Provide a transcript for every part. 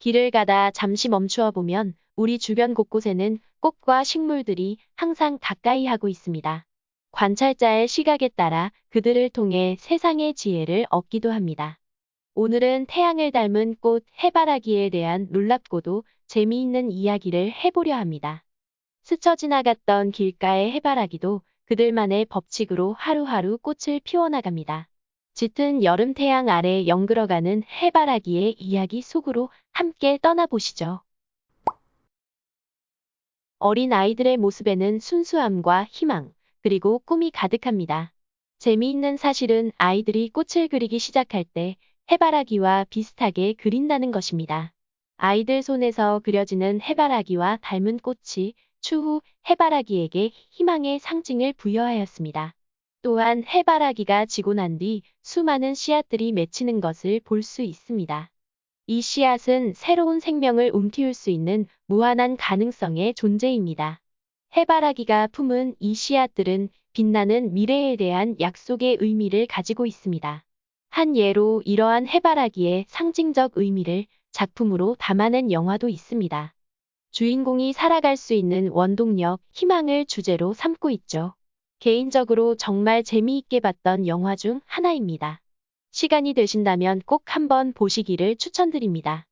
길을 가다 잠시 멈추어 보면 우리 주변 곳곳에는 꽃과 식물들이 항상 가까이 하고 있습니다. 관찰자의 시각에 따라 그들을 통해 세상의 지혜를 얻기도 합니다. 오늘은 태양을 닮은 꽃 해바라기에 대한 놀랍고도 재미있는 이야기를 해보려 합니다. 스쳐 지나갔던 길가의 해바라기도 그들만의 법칙으로 하루하루 꽃을 피워나갑니다. 짙은 여름 태양 아래 연그러가는 해바라기의 이야기 속으로 함께 떠나보시죠. 어린 아이들의 모습에는 순수함과 희망, 그리고 꿈이 가득합니다. 재미있는 사실은 아이들이 꽃을 그리기 시작할 때 해바라기와 비슷하게 그린다는 것입니다. 아이들 손에서 그려지는 해바라기와 닮은 꽃이 추후 해바라기에게 희망의 상징을 부여하였습니다. 또한 해바라기가 지고 난 뒤 수많은 씨앗들이 맺히는 것을 볼 수 있습니다. 이 씨앗은 새로운 생명을 움키울 수 있는 무한한 가능성의 존재입니다. 해바라기가 품은 이 씨앗들은 빛나는 미래에 대한 약속의 의미를 가지고 있습니다. 한 예로 이러한 해바라기의 상징적 의미를 작품으로 담아낸 영화도 있습니다. 주인공이 살아갈 수 있는 원동력, 희망을 주제로 삼고 있죠. 개인적으로 정말 재미있게 봤던 영화 중 하나입니다. 시간이 되신다면 꼭 한번 보시기를 추천드립니다.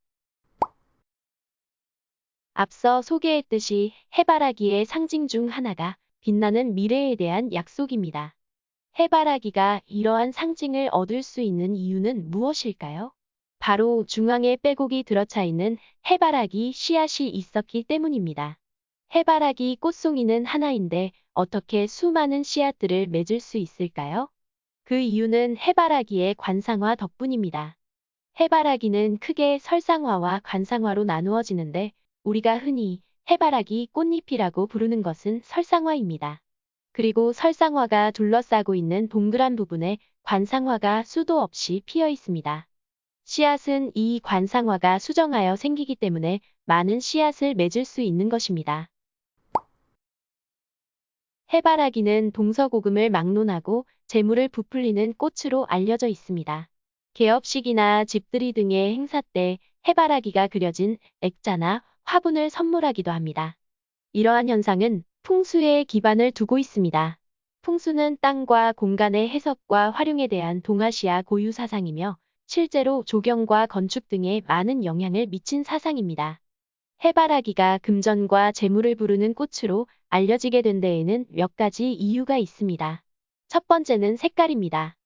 앞서 소개했듯이 해바라기의 상징 중 하나가 빛나는 미래에 대한 약속입니다. 해바라기가 이러한 상징을 얻을 수 있는 이유는 무엇일까요? 바로 중앙에 빼곡이 들어차 있는 해바라기 씨앗이 있었기 때문입니다. 해바라기 꽃송이는 하나인데 어떻게 수많은 씨앗들을 맺을 수 있을까요? 그 이유는 해바라기의 관상화 덕분입니다. 해바라기는 크게 설상화와 관상화로 나누어지는데 우리가 흔히 해바라기 꽃잎이라고 부르는 것은 설상화입니다. 그리고 설상화가 둘러싸고 있는 동그란 부분에 관상화가 수도 없이 피어 있습니다. 씨앗은 이 관상화가 수정하여 생기기 때문에 많은 씨앗을 맺을 수 있는 것입니다. 해바라기는 동서고금을 막론하고 재물을 부풀리는 꽃으로 알려져 있습니다. 개업식이나 집들이 등의 행사 때 해바라기가 그려진 액자나 화분을 선물하기도 합니다. 이러한 현상은 풍수에 기반을 두고 있습니다. 풍수는 땅과 공간의 해석과 활용에 대한 동아시아 고유 사상이며 실제로 조경과 건축 등에 많은 영향을 미친 사상입니다. 해바라기가 금전과 재물을 부르는 꽃으로 알려지게 된 데에는 몇 가지 이유가 있습니다. 첫 번째는 색깔입니다.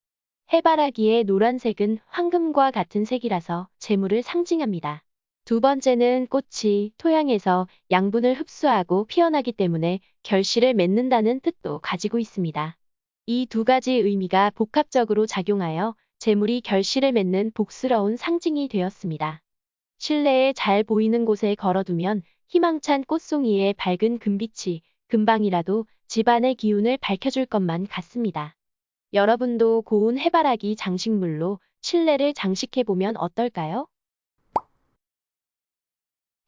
해바라기의 노란색은 황금과 같은 색이라서 재물을 상징합니다. 두 번째는 꽃이 토양에서 양분을 흡수하고 피어나기 때문에 결실을 맺는다는 뜻도 가지고 있습니다. 이 두 가지 의미가 복합적으로 작용하여 재물이 결실을 맺는 복스러운 상징이 되었습니다. 실내에 잘 보이는 곳에 걸어두면 희망찬 꽃송이의 밝은 금빛이 금방이라도 집안의 기운을 밝혀줄 것만 같습니다. 여러분도 고운 해바라기 장식물로 실내를 장식해보면 어떨까요?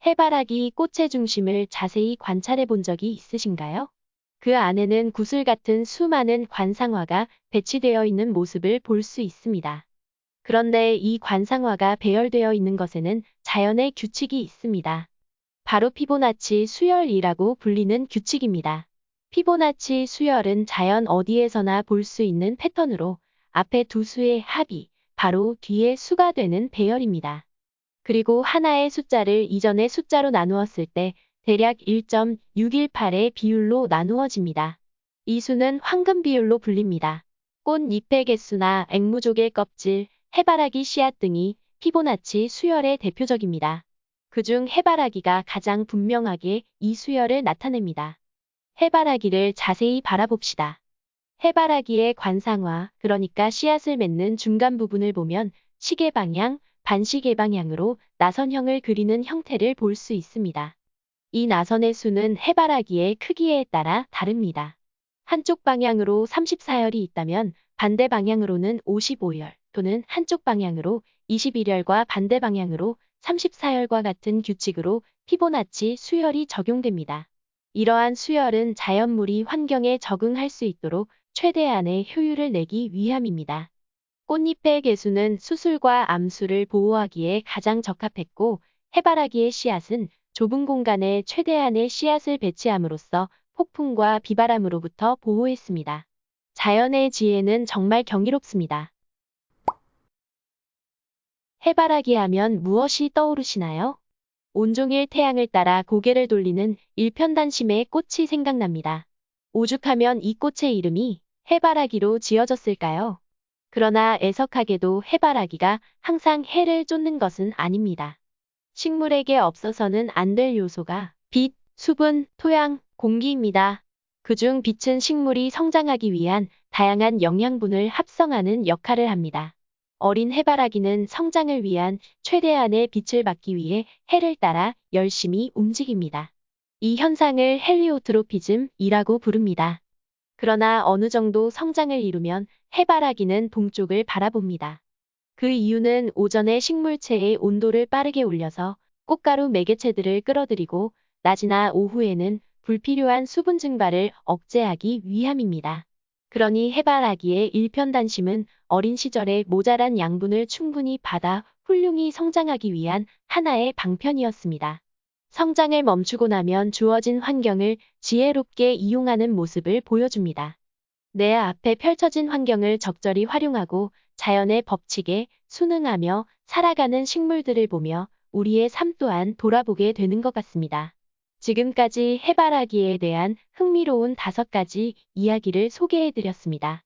해바라기 꽃의 중심을 자세히 관찰해 본 적이 있으신가요? 그 안에는 구슬 같은 수많은 관상화가 배치되어 있는 모습을 볼 수 있습니다. 그런데 이 관상화가 배열되어 있는 것에는 자연의 규칙이 있습니다. 바로 피보나치 수열이라고 불리는 규칙입니다. 피보나치 수열은 자연 어디에서나 볼 수 있는 패턴으로 앞에 두 수의 합이 바로 뒤에 수가 되는 배열입니다. 그리고 하나의 숫자를 이전의 숫자로 나누었을 때 대략 1.618의 비율로 나누어집니다. 이 수는 황금 비율로 불립니다. 꽃잎의 개수나 앵무족의 껍질, 해바라기 씨앗 등이 피보나치 수열의 대표적입니다. 그중 해바라기가 가장 분명하게 이 수열을 나타냅니다. 해바라기를 자세히 바라봅시다. 해바라기의 관상화, 그러니까 씨앗을 맺는 중간 부분을 보면 시계 방향, 반시계 방향으로 나선형을 그리는 형태를 볼 수 있습니다. 이 나선의 수는 해바라기의 크기에 따라 다릅니다. 한쪽 방향으로 34열이 있다면 반대 방향으로는 55열 또는 한쪽 방향으로 21열과 반대 방향으로 34열과 같은 규칙으로 피보나치 수열이 적용됩니다. 이러한 수열은 자연물이 환경에 적응할 수 있도록 최대한의 효율을 내기 위함입니다. 꽃잎의 개수는 수술과 암수를 보호하기에 가장 적합했고 해바라기의 씨앗은 좁은 공간에 최대한의 씨앗을 배치함으로써 폭풍과 비바람으로부터 보호했습니다. 자연의 지혜는 정말 경이롭습니다. 해바라기 하면 무엇이 떠오르시나요? 온종일 태양을 따라 고개를 돌리는 일편단심의 꽃이 생각납니다. 오죽하면 이 꽃의 이름이 해바라기로 지어졌을까요? 그러나 애석하게도 해바라기가 항상 해를 쫓는 것은 아닙니다. 식물에게 없어서는 안 될 요소가 빛, 수분, 토양, 공기입니다. 그중 빛은 식물이 성장하기 위한 다양한 영양분을 합성하는 역할을 합니다. 어린 해바라기는 성장을 위한 최대한의 빛을 받기 위해 해를 따라 열심히 움직입니다. 이 현상을 헬리오트로피즘이라고 부릅니다. 그러나 어느 정도 성장을 이루면 해바라기는 동쪽을 바라봅니다. 그 이유는 오전에 식물체의 온도를 빠르게 올려서 꽃가루 매개체들을 끌어들이고 낮이나 오후에는 불필요한 수분 증발을 억제하기 위함입니다. 그러니 해바라기의 일편단심은 어린 시절에 모자란 양분을 충분히 받아 훌륭히 성장하기 위한 하나의 방편이었습니다. 성장을 멈추고 나면 주어진 환경을 지혜롭게 이용하는 모습을 보여줍니다. 내 앞에 펼쳐진 환경을 적절히 활용하고 자연의 법칙에 순응하며 살아가는 식물들을 보며 우리의 삶 또한 돌아보게 되는 것 같습니다. 지금까지 해바라기에 대한 흥미로운 5가지 이야기를 소개해드렸습니다.